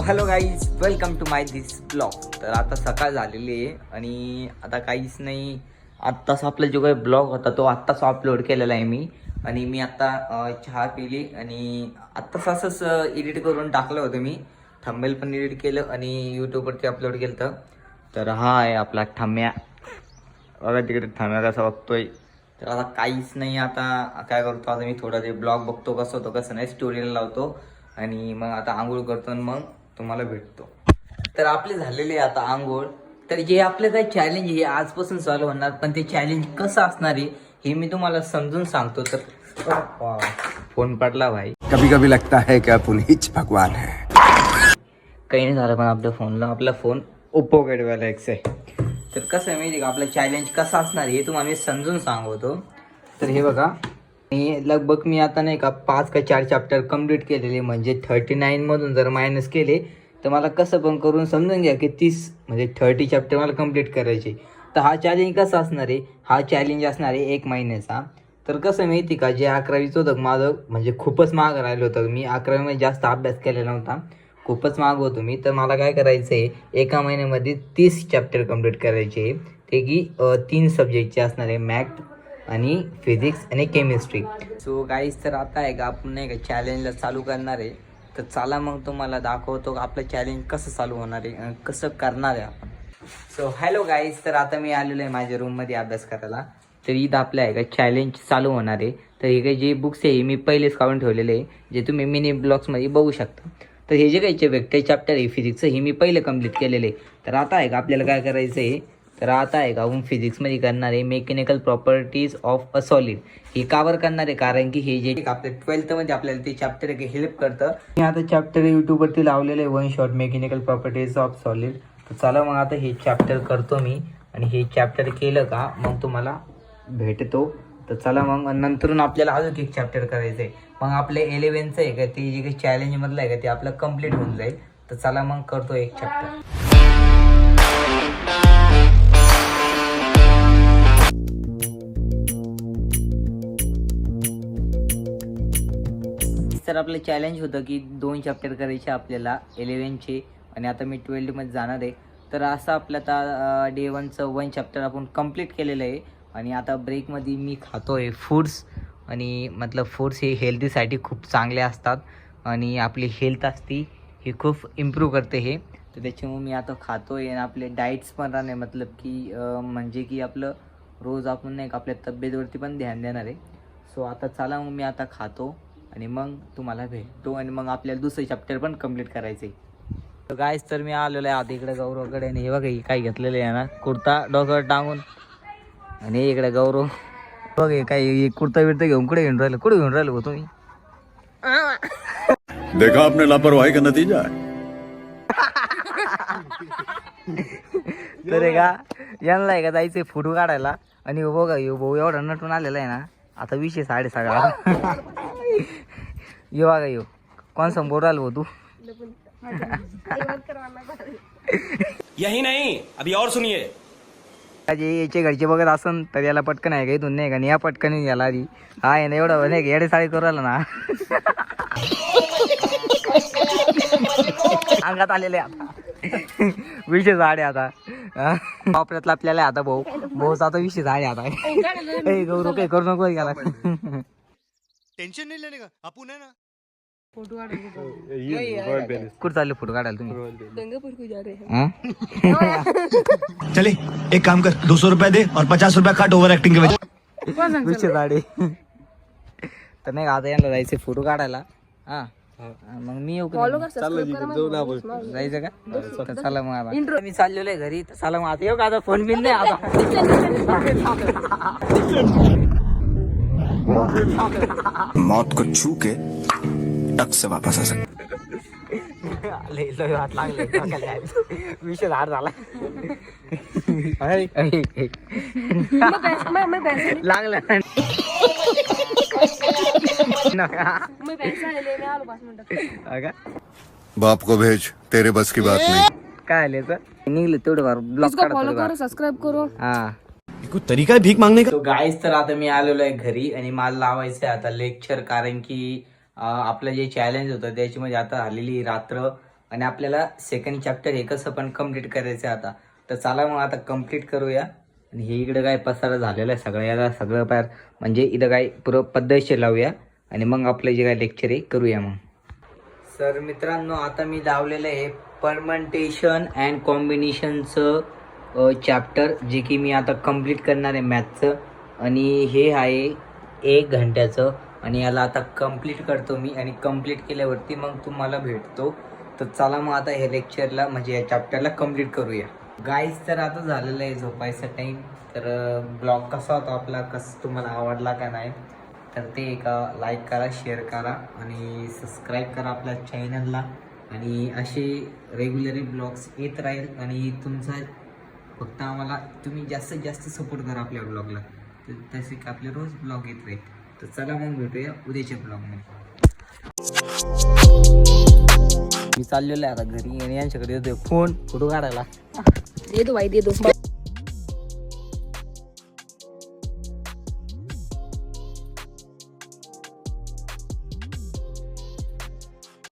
Hello guys, welcome to my this blog. तर आता सकाळ झालेली आहे आणि आता काहीच नाही. आत्ताच आपला जो काही ब्लॉग होता तो आत्ताच अपलोड केलेला आहे मी. आणि मी आत्ता चहा पिली आणि आत्ताच असंच एडिट करून टाकलं होतं मी. थंबनेल पण एडिट केलं आणि यूट्यूबवरती अपलोड केलं. तर हा आहे आपला ठम्या. बघा तिकडे ठम्या कसा बघतोय. तर आता काहीच नाही. आता काय करतो, आता मी थोडा ते ब्लॉग बघतो कसं होतं कसं नाही, स्टोरीला लावतो आणि मग आता आंघोळ करतो आणि मग तुम्हाला भेटतो. तर आपले झालेले आता आंघोळ. तर जे आपले काही चॅलेंज हे आजपासून चालू होणार, पण ते चॅलेंज कसं असणार आहे हे मी तुम्हाला समजून सांगतो. तर फोन पडला भाई. कभी कभी लगता है कि अपन हिच भगवान है. काही नाही झालं, पण आपला फोन ओप्पो गेटवाला एक्स आहे. तर कसं आहे माहिती का, आपलं चॅलेंज कसं असणार हे तुम्हाला मी समजून सांगतो. तर हे बघा, लगभग मी आता नाही का 5 का 4 चॅप्टर कम्प्लीट केलेले. म्हणजे 39 मधून जर मायनस केले तर मला कसं पण करून समजून घ्या की 30 म्हणजे 30 चॅप्टर मला कम्प्लीट करायचे. तर हा चॅलेंज कसा असणार आहे, हा चॅलेंज असणार आहे 1 महिन्याचा. तर कसं माहिती का, जे 11वीचं होतं माझं म्हणजे खूपच मागं राहिलं होतं. मी 11वीमध्ये जास्त अभ्यास केलेला नव्हता, खूपच माग होतो मी. तर मला काय करायचं आहे, एका महिन्यामध्ये 30 चॅप्टर कम्प्लीट करायचे. ते की 3 सब्जेक्टचे असणार आहे, मॅथ आणि फिजिक्स आणि केमिस्ट्री. सो गाईज, तर आता आहे का आपण नाही का चॅलेंजला चालू करणार आहे. तर चला मग तुम्हाला दाखवतो आपलं चॅलेंज कसं चालू होणार आहे आणि कसं करणार आहे आपण. सो हॅलो गाईज, तर आता मी आलेलो आहे माझ्या रूममध्ये अभ्यास करायला. तर इथं आपलं आहे का चॅलेंज चालू होणार आहे. तर हे काही जे बुक्स आहे मी पहिलेच काढून ठेवलेले आहे, जे तुम्ही मिनी ब्लॉग्समध्ये बघू शकता. तर हे जे काही वेक्टर चॅप्टर आहे फिजिक्सचं, हे मी पहिले कंप्लीट केलेलं आहे. तर आता आहे का आपल्याला काय करायचं आहे, तर आता आहे का आपण फिजिक्समध्ये करणार आहे mechanical properties of a solid. हे कावर करणार आहे, कारण की हे जे आपल्या 12th आपल्याला ते चॅप्टर आहे हेल्प करतं. मी आता चॅप्टर यूट्यूबवरती लावलेलं आहे, 1 shot mechanical properties of solid. तर चला मग आता हे चॅप्टर करतो मी आणि हे चॅप्टर केलं का मग तुम्हाला भेटतो. तर चला मग नंतरून आपल्याला अजून एक चॅप्टर करायचं आहे. मग आपले 11th आहे का ते जे काही चॅलेंजमधलं आहे का ते आपलं कंप्लीट होऊन जाईल. तर चला मग करतो एक चॅप्टर. तर आपलं चॅलेंज होतं की 2 चॅप्टर करायचे आपल्याला 11th आणि आता मी 12th जाणार आहे. तर असं आपलं आता डे 1चं 1 चॅप्टर आपण कंप्लीट केलेलं आहे. आणि आता ब्रेकमध्ये मी खातो आहे फूड्स. आणि मतलब फूड्स हे हेल्थीसाठी खूप चांगले असतात आणि आपली हेल्थ असती ही खूप इम्प्रूव्ह करते हे. तर त्याच्यामुळे मी आता खातो आहे आणि आपले डाएट्स पण राहणे मतलब की म्हणजे की आपलं रोज आपण नाही का आपल्या तब्येतीवरती पण ध्यान देणार आहे. सो आता चला मग मी आता खातो आणि मग तुम्हाला भेटतो आणि मग आपल्याला दुसरं चॅप्टर पण कंप्लीट करायचं आहे. तर गायस, तर मी आलेलो आहे आता इकडे गौरवकडे. आणि हे बघा ही काय घेतलेलं आहे ना, कुर्ता डोक्यावर टांगून. आणि इकडे गौरव बघ काय कुर्ता बिर्ता घेऊन कुठे घेऊन राहिलो तुम्ही. देखा आपने लापरवाही का नतीजा है. तर का यांना आहे का जायचंय फोटो काढायला. आणि बघा यो भाऊ एवढा नटून आलेला आहे ना, आता 20:30. यो बघा यो कोण समोर आलो तू. यही नहीं, अभी और सुनिए. याचे घरचे बघत असन तर याला पटकन आहे का इथून नाही का, या पटकन याला आधी हा आहे ना एवढं नाही का येडे साडी करू आला ना. अंगात आलेले आता 20:30 आता वापरातला आपल्याला आता भाऊचा आता 20:30 आता. गौरव काही करू नको याला. टेंशन नहीं लेने का, आपण है ना. कुठं चालले फोटो काढायला तुम्ही. गंगापुर को जा रहे हैं. चले एक काम कर, 200 रुपया दे और 50 रुपया काट ओवर एक्टिंग के वजह. 20:30. तर नाही का आता यांना जायचं फोटो काढायला. हा मग मी येऊ का? जायचं का? तर चला मग आता मी चाललेलो आहे घरी. तर चला मग आता येऊ का, आता फोन बिन नाही आता. मौत को छू के टक से वापस आ सकते. हात लागले 20:30 झाला. लागला बाप को भेज, तेरे बस की बात नहीं. काय आले तर निघले तेवढं ब्लॉक फॉलो करो, सबस्क्राइब करो. हा कोई तरीका है भीख मांगने का. तो गाईज, तर आता मी आलेलो आहे घरी आणि मला लावायचं आहे आता लेक्चर. कारण की आपलं जे चॅलेंज होतं त्याच्यामध्ये आता झालेली रात्र आणि आपल्याला सेकंड चॅप्टर हे कसं पण कम्प्लीट करायचं आहे आता. तर चला मग आता कम्प्लीट करूया. आणि हे इकडं काय पसारा झालेला आहे सगळं, याला सगळं पार म्हणजे इथं काय पुरं पद्धतशीर लावूया आणि मग आपलं जे काय लेक्चर आहे करूया मग. सर मित्रांनो, आता मी लावलेलं आहे परमंटेशन अँड कॉम्बिनेशनचं चॅप्टर, जे की मी आता कंप्लीट करणार आहे मॅथचं. आणि हे आहे 1 घंट्याचं आणि याला आता कंप्लीट करतो मी आणि कंप्लीट केल्यावरती मग तुम्हाला भेटतो. तर चला मग आता हे लेक्चरला म्हणजे या चॅप्टरला कंप्लीट करूया गाईज. तर आता झालेलं आहे झोपायचा टाईम. तर ब्लॉग कसा होता आपला, कसं तुम्हाला आवडला का नाही, तर ते एका लाईक करा, शेअर करा आणि सबस्क्राईब करा आपल्या चॅनलला. आणि असे रेग्युलरी ब्लॉग्स येत राहील आणि तुमचा फक्त आम्हाला तुम्ही जास्तीत जास्त सपोर्ट करा आपल्या ब्लॉगला. तर तसे की आपले रोज ब्लॉग येत राहील. तर चला मग भेटूया उद्याच्या ब्लॉगमध्ये. मी चाललेलो आहे आता घरी आणि यांच्याकडे येतोय फोन फोटो काढायला. दे दो भाई, दे दो.